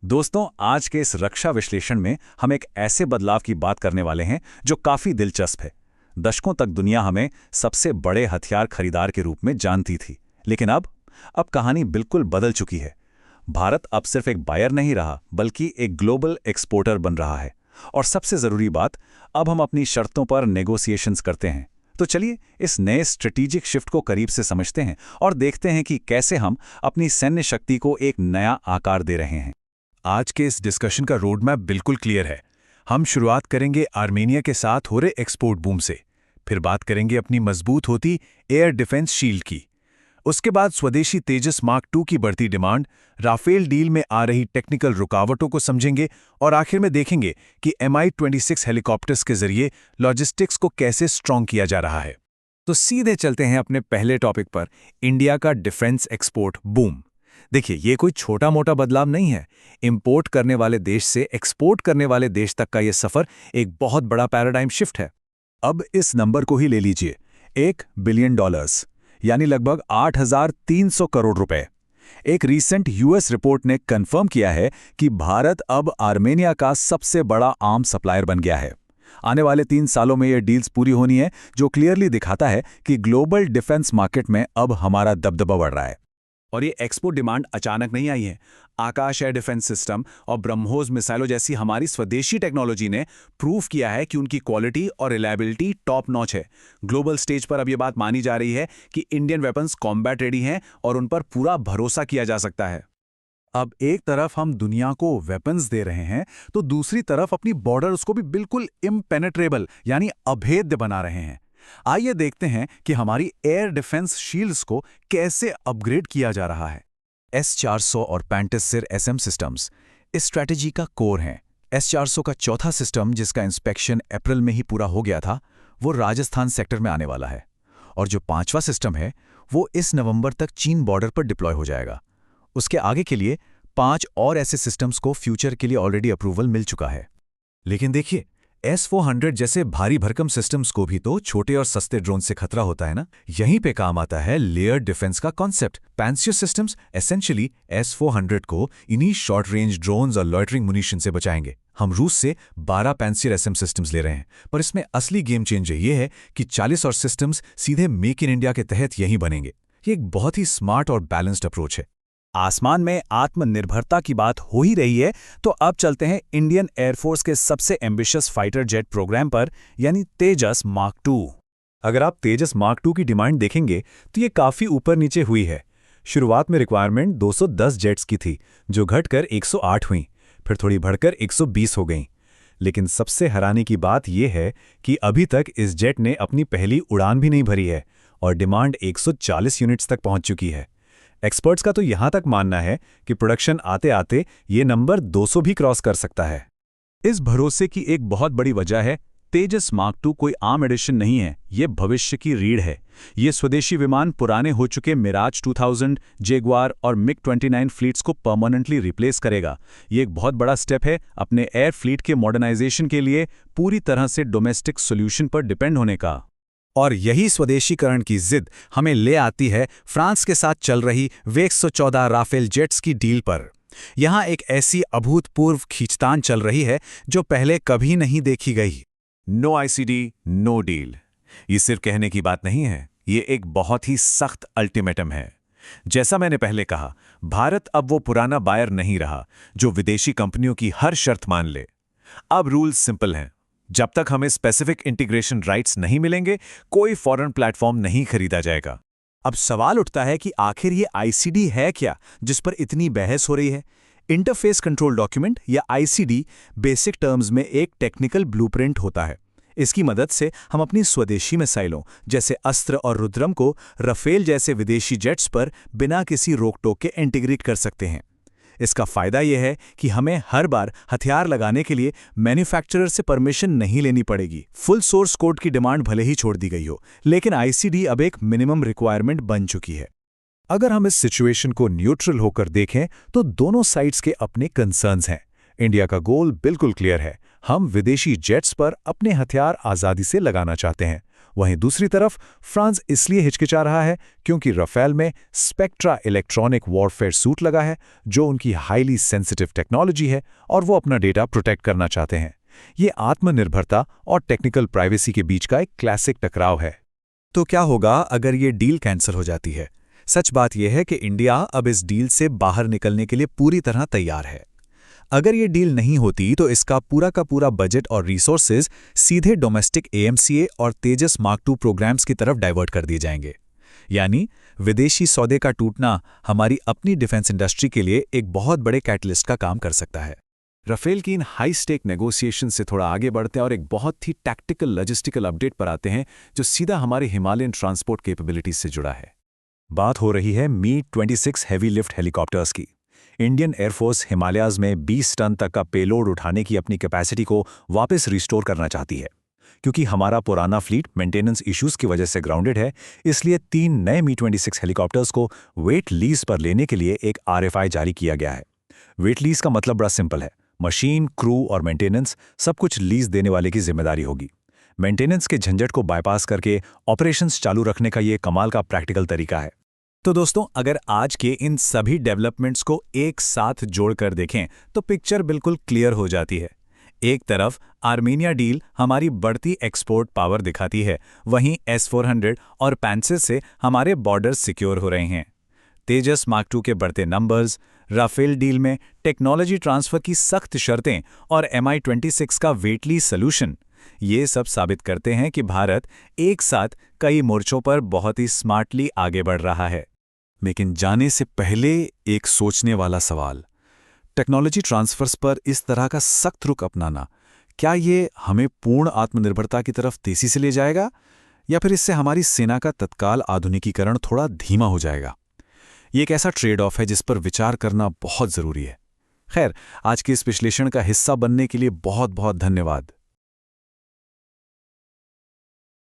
दोस्तों, आज के इस रक्षा विश्लेषण में हम एक ऐसे बदलाव की बात करने वाले हैं जो काफी दिलचस्प है। दशकों तक दुनिया हमें सबसे बड़े हथियार खरीदार के रूप में जानती थी, लेकिन अब कहानी बिल्कुल बदल चुकी है। भारत अब सिर्फ एक बायर नहीं रहा, बल्कि एक ग्लोबल एक्सपोर्टर बन रहा है। और सबसे जरूरी बात, अब हम अपनी शर्तों पर नेगोशिएशंस करते हैं। तो चलिए इस नए स्ट्रेटेजिक शिफ्ट को करीब से समझते हैं और देखते हैं कि कैसे हम अपनी सैन्य शक्ति को एक नया आकार दे रहे हैं। आज के इस डिस्कशन का रोड मैप बिल्कुल क्लियर है। हम शुरुआत करेंगे आर्मेनिया के साथ हो रहे एक्सपोर्ट बूम से, फिर बात करेंगे अपनी मजबूत होती एयर डिफेंस शील्ड की, उसके बाद स्वदेशी तेजस मार्क 2 की बढ़ती डिमांड, राफेल डील में आ रही टेक्निकल रुकावटों को समझेंगे और आखिर में देखेंगे कि Mi-26 हेलीकॉप्टर्स के जरिए लॉजिस्टिक्स को कैसे स्ट्रॉन्ग किया जा रहा है। तो सीधे चलते हैं अपने पहले टॉपिक पर, इंडिया का डिफेंस एक्सपोर्ट बूम। देखिए, ये कोई छोटा मोटा बदलाव नहीं है। इंपोर्ट करने वाले देश से एक्सपोर्ट करने वाले देश तक का ये सफर एक बहुत बड़ा पैराडाइम शिफ्ट है। अब इस नंबर को ही ले लीजिए, $1 बिलियन, यानी लगभग 8,300 करोड़ रुपए। एक रीसेंट यूएस रिपोर्ट ने कंफर्म किया है कि भारत अब आर्मेनिया का सबसे बड़ा आर्म्स सप्लायर बन गया है। आने वाले 3 सालों में ये डील्स पूरी होनी है, जो क्लियरली दिखाता है कि ग्लोबल डिफेंस मार्केट में अब हमारा दबदबा बढ़ रहा है। और ये एक्सपोर्ट डिमांड अचानक नहीं आई है। आकाश एयर डिफेंस सिस्टम और ब्रह्मोस मिसाइलों जैसी हमारी स्वदेशी टेक्नोलॉजी ने प्रूव किया है कि उनकी क्वालिटी और रिलायबिलिटी टॉप नॉच है। ग्लोबल स्टेज पर अब ये बात मानी जा रही है कि इंडियन वेपन्स कॉम्बैट रेडी हैं और उन पर पूरा भरोसा किया जा सकता है। अब एक तरफ हम दुनिया को वेपन्स दे रहे हैं, तो दूसरी तरफ अपनी बॉर्डर्स को भी बिल्कुल इम्पेनेट्रेबल यानी अभेद्य बना रहे हैं। आइए देखते हैं कि हमारी एयर डिफेंस शील्ड्स को कैसे अपग्रेड किया जा रहा है। S-400 और पैंटिसिर SM सिस्टम्स इस स्ट्रैटेजी का कोर हैं। S-400 का चौथा सिस्टम, जिसका इंस्पेक्शन अप्रैल में ही पूरा हो गया था, वो राजस्थान सेक्टर में आने वाला है। और जो 5वां सिस्टम है, वो इस नवंबर तक चीन बॉर्डर पर डिप्लॉय हो जाएगा। उसके आगे के लिए 5 और ऐसे सिस्टम्स को फ्यूचर के लिए ऑलरेडी अप्रूवल मिल चुका है। लेकिन देखिए, S-400 जैसे भारी भरकम सिस्टम्स को भी तो छोटे और सस्ते ड्रोन से खतरा होता है ना। यहीं पे काम आता है लेयर डिफेंस का कॉन्सेप्ट। पैंसियर सिस्टम्स एसेंशियली S-400 को इन्हीं शॉर्ट रेंज ड्रोन्स और लॉइटरिंग मुनीशन से बचाएंगे। हम रूस से 12 पैंसियर SM सिस्टम्स ले रहे हैं, पर इसमें असली गेम चेंजर ये है कि 40 और सिस्टम्स सीधे मेक इन इंडिया के तहत यहीं बनेंगे। ये एक बहुत ही स्मार्ट और बैलेंस्ड अप्रोच है। आसमान में आत्मनिर्भरता की बात हो ही रही है, तो अब चलते हैं इंडियन एयरफोर्स के सबसे एम्बिशियस फाइटर जेट प्रोग्राम पर, यानी तेजस मार्क 2। अगर आप तेजस मार्क 2 की डिमांड देखेंगे तो ये काफ़ी ऊपर नीचे हुई है। शुरुआत में रिक्वायरमेंट 210 जेट्स की थी, जो घटकर 108 हुई, फिर थोड़ी बढ़कर 120 हो गईं। लेकिन सबसे हैरानी की बात यह है कि अभी तक इस जेट ने अपनी पहली उड़ान भी नहीं भरी है और डिमांड 140 यूनिट्स तक पहुंच चुकी है। एक्सपर्ट्स का तो यहां तक मानना है कि प्रोडक्शन आते आते ये नंबर 200 भी क्रॉस कर सकता है। इस भरोसे की एक बहुत बड़ी वजह है, तेजस मार्क 2 कोई आम एडिशन नहीं है, ये भविष्य की रीढ़ है। ये स्वदेशी विमान पुराने हो चुके मिराज 2000, जैगुआर और MiG-29 फ्लीट्स को परमानेंटली रिप्लेस करेगा। ये एक बहुत बड़ा स्टेप है अपने एयर फ्लीट के मॉडर्नाइजेशन के लिए पूरी तरह से डोमेस्टिक सॉल्यूशन पर डिपेंड होने का। और यही स्वदेशीकरण की जिद हमें ले आती है फ्रांस के साथ चल रही V114 राफेल जेट्स की डील पर। यहां एक ऐसी अभूतपूर्व खींचतान चल रही है जो पहले कभी नहीं देखी गई। No ICD, no deal. ये सिर्फ कहने की बात नहीं है, ये एक बहुत ही सख्त अल्टीमेटम है। जैसा मैंने पहले कहा, भारत अब वो पुराना बायर नहीं रहा जो विदेशी कंपनियों की हर शर्त मान ले। अब रूल्स सिंपल हैं। जब तक हमें स्पेसिफिक इंटीग्रेशन राइट्स नहीं मिलेंगे, कोई फॉरेन प्लेटफॉर्म नहीं खरीदा जाएगा। अब सवाल उठता है कि आखिर ये ICD है क्या, जिस पर इतनी बहस हो रही है। इंटरफेस कंट्रोल डॉक्यूमेंट या ICD बेसिक टर्म्स में एक टेक्निकल ब्लूप्रिंट होता है। इसकी मदद से हम अपनी स्वदेशी मिसाइलों जैसे अस्त्र और रुद्रम को रफेल जैसे विदेशी जेट्स पर बिना किसी रोक टोक के इंटीग्रेट कर सकते हैं। इसका फायदा यह है कि हमें हर बार हथियार लगाने के लिए मैन्युफैक्चरर से परमिशन नहीं लेनी पड़ेगी। फुल सोर्स कोड की डिमांड भले ही छोड़ दी गई हो, लेकिन ICD अब एक मिनिमम रिक्वायरमेंट बन चुकी है। अगर हम इस सिचुएशन को न्यूट्रल होकर देखें तो दोनों साइड्स के अपने कंसर्न्स हैं। इंडिया का गोल बिल्कुल क्लियर है, हम विदेशी जेट्स पर अपने हथियार आज़ादी से लगाना चाहते हैं। वहीं दूसरी तरफ फ्रांस इसलिए हिचकिचा रहा है क्योंकि राफेल में स्पेक्ट्रा इलेक्ट्रॉनिक वॉरफेयर सूट लगा है, जो उनकी हाईली सेंसिटिव टेक्नोलॉजी है और वो अपना डेटा प्रोटेक्ट करना चाहते हैं। ये आत्मनिर्भरता और टेक्निकल प्राइवेसी के बीच का एक क्लासिक टकराव है। तो क्या होगा अगर ये डील कैंसिल हो जाती है? सच बात यह है कि इंडिया अब इस डील से बाहर निकलने के लिए पूरी तरह तैयार है। अगर ये डील नहीं होती तो इसका पूरा का पूरा बजट और रिसोर्सेज सीधे डोमेस्टिक AMCA और तेजस मार्क II प्रोग्राम्स की तरफ डाइवर्ट कर दिए जाएंगे। यानी विदेशी सौदे का टूटना हमारी अपनी डिफेंस इंडस्ट्री के लिए एक बहुत बड़े कैटलिस्ट का काम कर सकता है। राफेल की इन हाई स्टेक नेगोशिएशन से थोड़ा आगे बढ़ते हैं और एक बहुत ही टैक्टिकल लॉजिस्टिकल अपडेट पर आते हैं जो सीधा हमारे हिमालयन ट्रांसपोर्ट कैपेबिलिटीज से जुड़ा है। बात हो रही है Mi-26 हेवी लिफ्ट हेलीकॉप्टर्स की। इंडियन एयरफोर्स हिमालयाज में 20 टन तक का पेलोड उठाने की अपनी कैपेसिटी को वापस रिस्टोर करना चाहती है। क्योंकि हमारा पुराना फ्लीट मेंटेनेंस इश्यूज की वजह से ग्राउंडेड है, इसलिए 3 नए Mi-26 हेलीकॉप्टर्स को वेट लीज पर लेने के लिए एक RFI जारी किया गया है। वेट लीज का मतलब बड़ा सिंपल है, मशीन, क्रू और मेंटेनेंस सब कुछ लीज देने वाले की जिम्मेदारी होगी। मेंटेनेंस के झंझट को बाईपास करके ऑपरेशंस चालू रखने का ये कमाल का प्रैक्टिकल तरीका है। तो दोस्तों, अगर आज के इन सभी डेवलपमेंट्स को एक साथ जोड़कर देखें तो पिक्चर बिल्कुल क्लियर हो जाती है। एक तरफ आर्मेनिया डील हमारी बढ़ती एक्सपोर्ट पावर दिखाती है, वहीं S-400 और पैंसेस से हमारे बॉर्डर्स सिक्योर हो रहे हैं। तेजस मार्क II के बढ़ते नंबर्स, राफेल डील में टेक्नोलॉजी ट्रांसफर की सख्त शर्तें और Mi-26 का वेटली सॉल्यूशन, ये सब साबित करते हैं कि भारत एक साथ कई मोर्चों पर बहुत ही स्मार्टली आगे बढ़ रहा है। लेकिन जाने से पहले एक सोचने वाला सवाल, टेक्नोलॉजी ट्रांसफर्स पर इस तरह का सख्त रुख अपनाना, क्या ये हमें पूर्ण आत्मनिर्भरता की तरफ तेजी से ले जाएगा या फिर इससे हमारी सेना का तत्काल आधुनिकीकरण थोड़ा धीमा हो जाएगा? ये एक ऐसा ट्रेड ऑफ है जिस पर विचार करना बहुत ज़रूरी है। खैर, आज के इस विश्लेषण का हिस्सा बनने के लिए बहुत बहुत धन्यवाद।